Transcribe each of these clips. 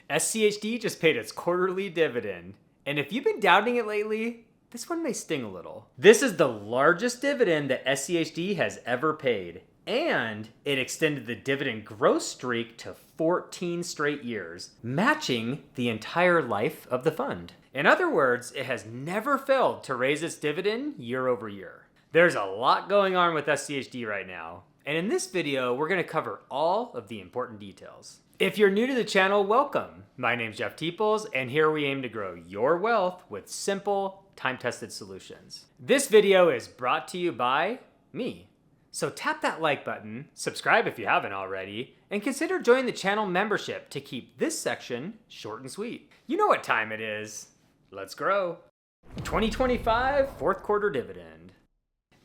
SCHD just paid its quarterly dividend. And if you've been doubting it lately, this one may sting a little. This is the largest dividend that SCHD has ever paid. And it extended the dividend growth streak to 14 straight years, matching the entire life of the fund. In other words, it has never failed to raise its dividend year over year. There's a lot going on with SCHD right now, and in this video, we're going to cover all of the important details. If you're new to the channel, welcome. My name's Jeff Teeples, and here we aim to grow your wealth with simple, time-tested solutions. This video is brought to you by me. So tap that like button, subscribe if you haven't already, and consider joining the channel membership to keep this section short and sweet. You know what time it is. Let's grow. 2025 fourth quarter dividend.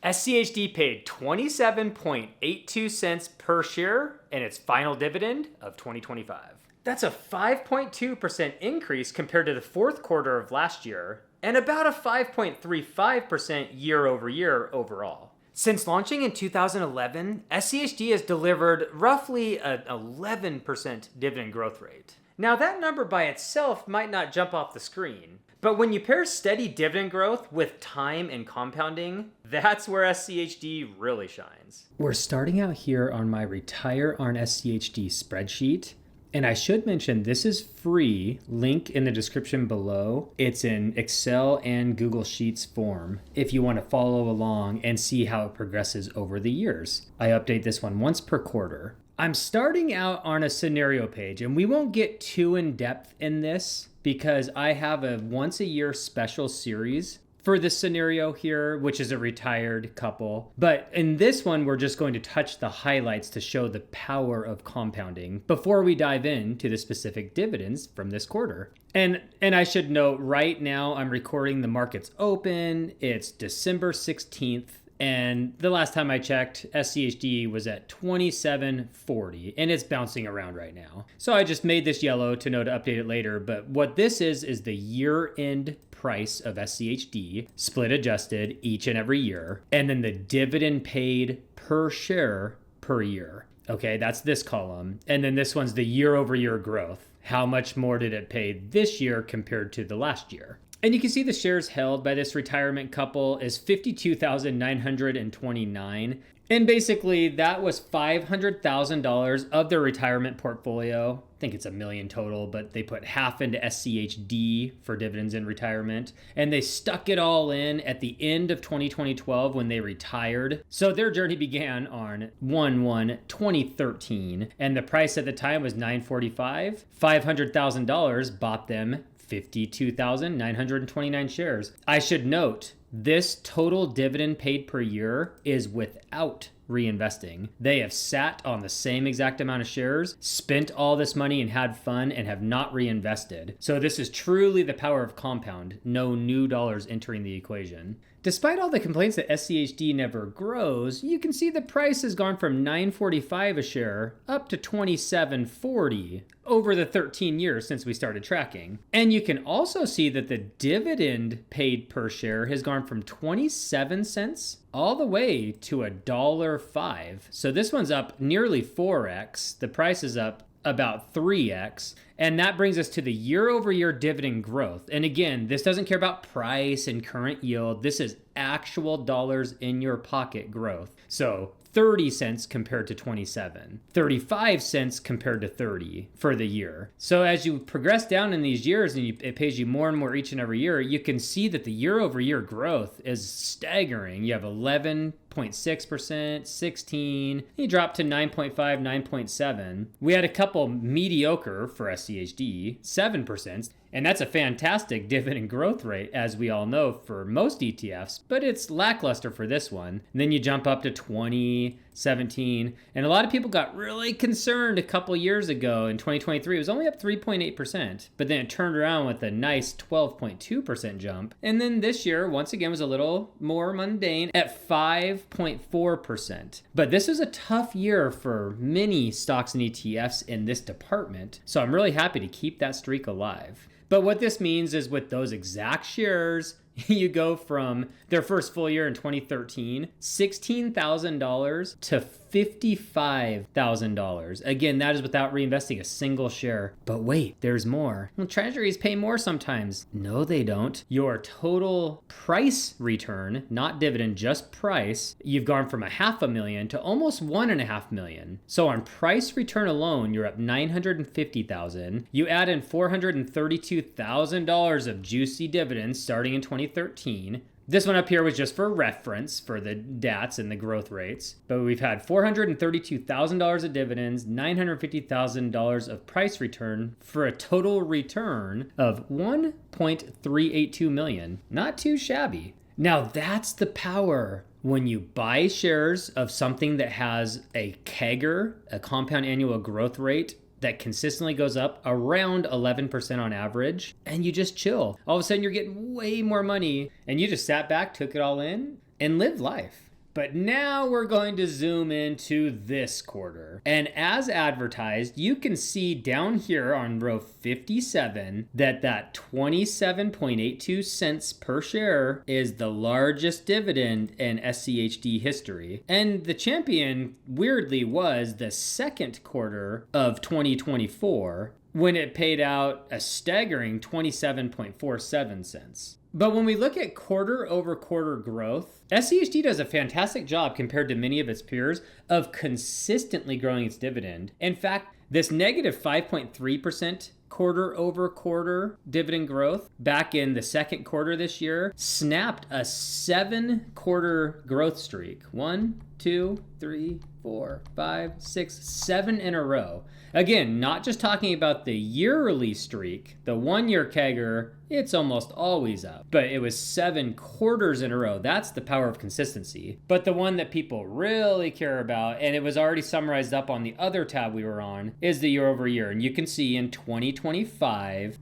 SCHD paid 27.82 cents per share in its final dividend of 2025. That's a 5.2% increase compared to the fourth quarter of last year, and about a 5.35% year over year overall. Since launching in 2011, SCHD has delivered roughly an 11% dividend growth rate. Now that number by itself might not jump off the screen, but when you pair steady dividend growth with time and compounding, that's where SCHD really shines. We're starting out here on my Retire on SCHD spreadsheet. And I should mention this is free, link in the description below. It's in Excel and Google Sheets form if you want to follow along and see how it progresses over the years. I update this one once per quarter. I'm starting out on a scenario page, and we won't get too in depth in this because I have a once a year special series for this scenario here, which is a retired couple. But in this one, we're just going to touch the highlights to show the power of compounding before we dive into the specific dividends from this quarter. And I should note right now I'm recording the market's open. It's December 16th. And the last time I checked, SCHD was at 27.40, and it's bouncing around right now. So I just made this yellow to know to update it later. But what this is the year-end price of SCHD, split adjusted each and every year, and then the dividend paid per share per year. Okay, that's this column. And then this one's the year-over-year growth. How much more did it pay this year compared to the last year? And you can see the shares held by this retirement couple is 52,929. And basically that was $500,000 of their retirement portfolio. I think it's $1 million total, but they put half into SCHD for dividends in retirement. And they stuck it all in at the end of 2012 when they retired. So their journey began on 1/1/2013. And the price at the time was $9.45. $500,000 bought them 52,929 shares. I should note, this total dividend paid per year is without reinvesting. They have sat on the same exact amount of shares, spent all this money and had fun, and have not reinvested. So this is truly the power of compound, no new dollars entering the equation. Despite all the complaints that SCHD never grows, you can see the price has gone from $9.45 a share up to $27.40 over the 13 years since we started tracking. And you can also see that the dividend paid per share has gone from 27 cents all the way to $1.05. So this one's up nearly 4x. The price is up about 3x. And that brings us to the year-over-year dividend growth. And again, this doesn't care about price and current yield. This is actual dollars in your pocket growth. So 30 cents compared to 27, 35 cents compared to 30 for the year. So as you progress down in these years and it pays you more and more each and every year, you can see that the year-over-year growth is staggering. You have 11.6%, 16, you drop to 9.5, 9.7. We had a couple mediocre for SCHD, 7%. And that's a fantastic dividend growth rate, as we all know, for most ETFs, but it's lackluster for this one. And then you jump up to 20, 17, and a lot of people got really concerned a couple years ago in 2023. It was only up 3.8%, but then it turned around with a nice 12.2% jump. And then this year, once again, was a little more mundane at 5.4%. But this was a tough year for many stocks and ETFs in this department, so I'm really happy to keep that streak alive. But what this means is with those exact shares, you go from their first full year in 2013, $16,000 to $55,000. Again, that is without reinvesting a single share. But wait, there's more. Well, treasuries pay more sometimes. No, they don't. Your total price return, not dividend, just price, you've gone from $500,000 to almost $1.5 million. So on price return alone, you're up $950,000. You add in $432,000 of juicy dividends starting in 2013. This one up here was just for reference for the DATs and the growth rates. But we've had $432,000 of dividends, $950,000 of price return for a total return of $1.382 million. Not too shabby. Now that's the power when you buy shares of something that has a CAGR, a compound annual growth rate, that consistently goes up around 11% on average, and you just chill. All of a sudden you're getting way more money and you just sat back, took it all in, and lived life. But now we're going to zoom into this quarter. And as advertised, you can see down here on row 57 that 27.82 cents per share is the largest dividend in SCHD history. And the champion, weirdly, was the second quarter of 2024 when it paid out a staggering 27.47 cents. But when we look at quarter over quarter growth, SCHD does a fantastic job compared to many of its peers of consistently growing its dividend. In fact, this negative 5.3% quarter over quarter dividend growth back in the second quarter this year snapped a 7-quarter growth streak. 1, 2, 3, 4, 5, 6, 7 in a row. Again, not just talking about the yearly streak, the 1-year CAGR, it's almost always up. But it was 7 quarters in a row. That's the power of consistency. But the one that people really care about, and it was already summarized up on the other tab we were on, is the year over year. And you can see in 2025,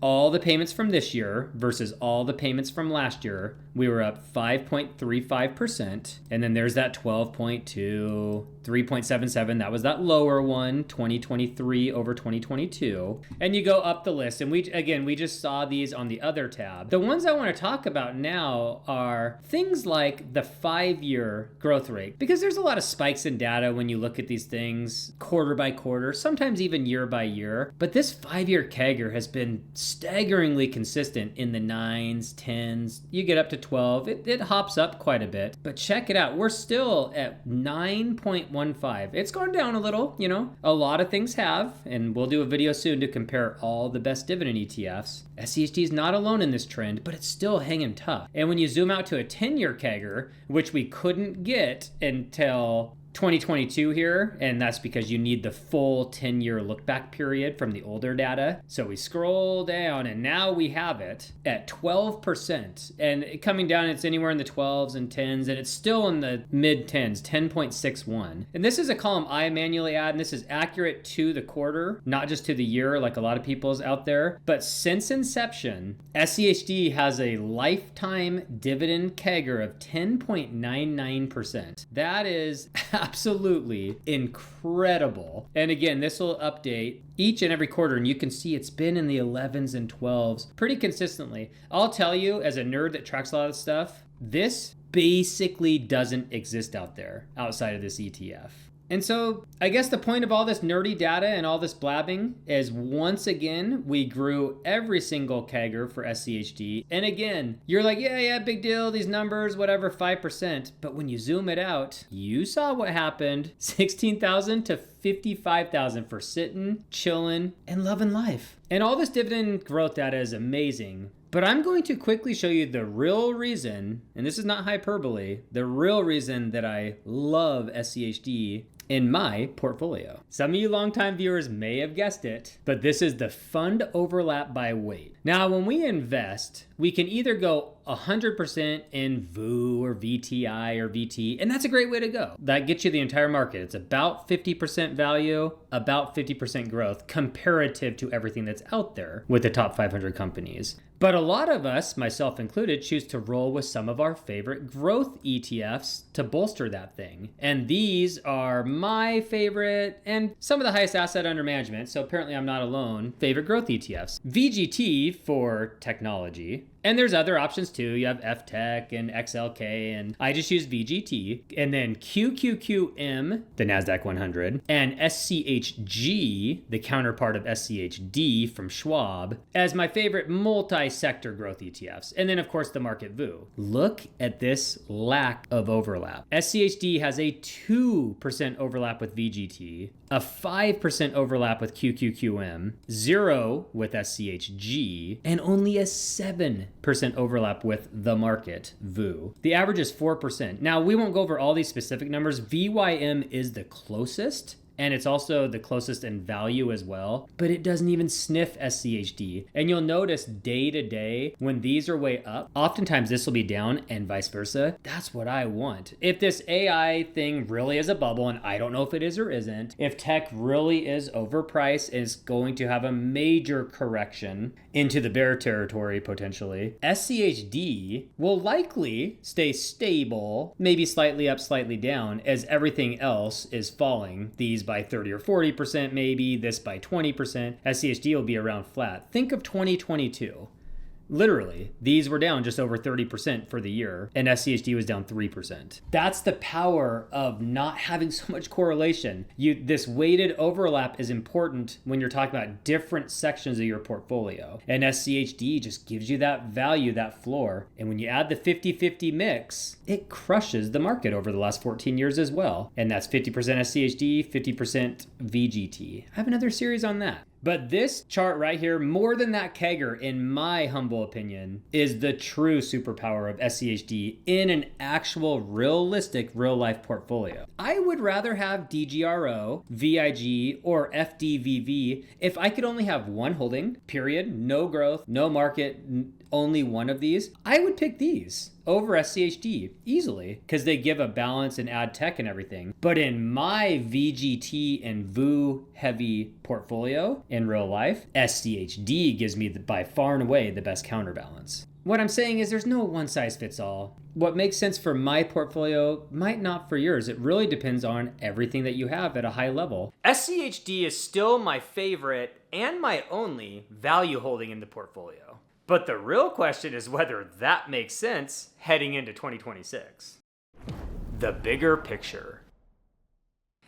all the payments from this year versus all the payments from last year, we were up 5.35%. And then there's that 12.2, 3.77. That was that lower one, 2023 over 2022. And you go up the list. And we just saw these on the other tab. The ones I want to talk about now are things like the 5-year growth rate, because there's a lot of spikes in data when you look at these things quarter by quarter, sometimes even year by year. But this 5-year CAGR has been staggeringly consistent in the 9s, 10s. You get up to 12. It hops up quite a bit. But check it out. We're still at 9.15. It's gone down a little, A lot of things have, and we'll do a video soon to compare all the best dividend ETFs. SCHD is not alone in this trend, but it's still hanging tough. And when you zoom out to a 10-year CAGR, which we couldn't get until 2022 here, and that's because you need the full 10-year look back period from the older data. So we scroll down and now we have it at 12%, and coming down it's anywhere in the 12s and 10s, and it's still in the mid 10s, 10.61. And this is a column I manually add, and this is accurate to the quarter, not just to the year like a lot of people's out there. But since inception, SCHD has a lifetime dividend CAGR of 10.99%. That is absolutely incredible. And again, this will update each and every quarter, and you can see it's been in the 11s and 12s pretty consistently. I'll tell you, as a nerd that tracks a lot of stuff, this basically doesn't exist out there outside of this ETF. And so I guess the point of all this nerdy data and all this blabbing is, once again, we grew every single CAGR for SCHD. And again, you're like, yeah, big deal, these numbers, whatever, 5%. But when you zoom it out, you saw what happened. 16,000 to 55,000 for sitting, chilling, and loving life. And all this dividend growth data is amazing. But I'm going to quickly show you the real reason, and this is not hyperbole, the real reason that I love SCHD in my portfolio. Some of you longtime viewers may have guessed it, but this is the fund overlap by weight. Now, when we invest, we can either go 100% in VOO or VTI or VT, and that's a great way to go. That gets you the entire market. It's about 50% value, about 50% growth comparative to everything that's out there with the top 500 companies. But a lot of us, myself included, choose to roll with some of our favorite growth ETFs to bolster that thing. And these are my favorite and some of the highest asset under management, so apparently I'm not alone, favorite growth ETFs. VGT for technology. And there's other options too. You have FTech and XLK, and I just use VGT. And then QQQM, the NASDAQ 100, and SCHG, the counterpart of SCHD from Schwab, as my favorite multi-sector growth ETFs. And then of course the market VU. Look at this lack of overlap. SCHD has a 2% overlap with VGT, a 5% overlap with QQQM, 0 with SCHG, and only a 7% overlap with the market VU. The average is 4%. Now, we won't go over all these specific numbers. VYM is the closest, and it's also the closest in value as well, but it doesn't even sniff SCHD. And you'll notice day to day, when these are way up, oftentimes this will be down and vice versa. That's what I want. If this AI thing really is a bubble, and I don't know if it is or isn't, if tech really is overpriced and is going to have a major correction into the bear territory potentially, SCHD will likely stay stable, maybe slightly up, slightly down, as everything else is falling. These by 30 or 40% maybe, this by 20%. SCHD will be around flat. Think of 2022. Literally, these were down just over 30% for the year, and SCHD was down 3%. That's the power of not having so much correlation. This weighted overlap is important when you're talking about different sections of your portfolio. And SCHD just gives you that value, that floor. And when you add the 50-50 mix, it crushes the market over the last 14 years as well. And that's 50% SCHD, 50% VGT. I have another series on that. But this chart right here, more than that kegger, in my humble opinion, is the true superpower of SCHD in an actual realistic real-life portfolio. I would rather have DGRO, VIG, or FDVV if I could only have one holding, period, no growth, no market, only one of these. I would pick these over SCHD easily because they give a balance and add tech and everything. But in my VGT and VU heavy portfolio in real life, SCHD gives me by far and away the best counterbalance. What I'm saying is there's no one size fits all. What makes sense for my portfolio might not for yours. It really depends on everything that you have at a high level. SCHD is still my favorite and my only value holding in the portfolio. But the real question is whether that makes sense heading into 2026. The bigger picture.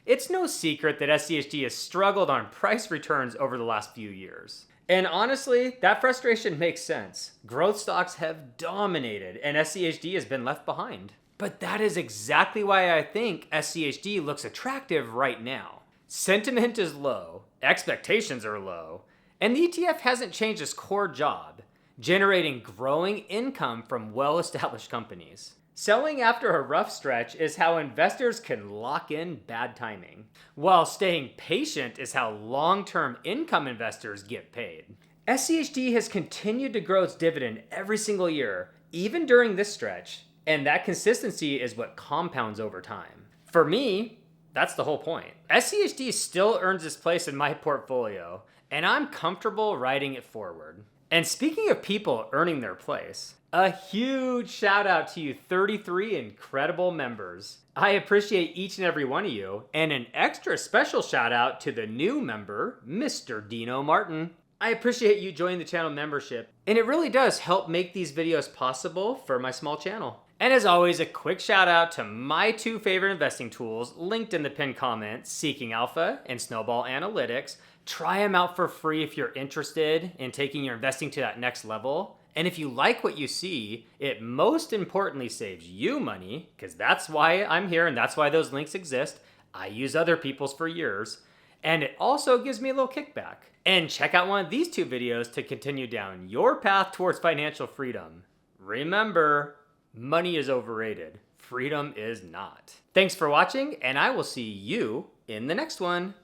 It's no secret that SCHD has struggled on price returns over the last few years. And honestly, that frustration makes sense. Growth stocks have dominated and SCHD has been left behind. But that is exactly why I think SCHD looks attractive right now. Sentiment is low, expectations are low, and the ETF hasn't changed its core job, generating growing income from well-established companies. Selling after a rough stretch is how investors can lock in bad timing, while staying patient is how long-term income investors get paid. SCHD has continued to grow its dividend every single year, even during this stretch, and that consistency is what compounds over time. For me, that's the whole point. SCHD still earns its place in my portfolio, and I'm comfortable riding it forward. And speaking of people earning their place, a huge shout out to you 33 incredible members. I appreciate each and every one of you, and an extra special shout out to the new member, Mr. Dino Martin. I appreciate you joining the channel membership, and it really does help make these videos possible for my small channel. And as always, a quick shout out to my two favorite investing tools linked in the pinned comment, Seeking Alpha and Snowball Analytics. Try them out for free if you're interested in taking your investing to that next level. And if you like what you see, it most importantly saves you money, because that's why I'm here and that's why those links exist. I use other people's for years. And it also gives me a little kickback. And check out one of these two videos to continue down your path towards financial freedom. Remember, money is overrated. Freedom is not. Thanks for watching, and I will see you in the next one.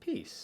Peace.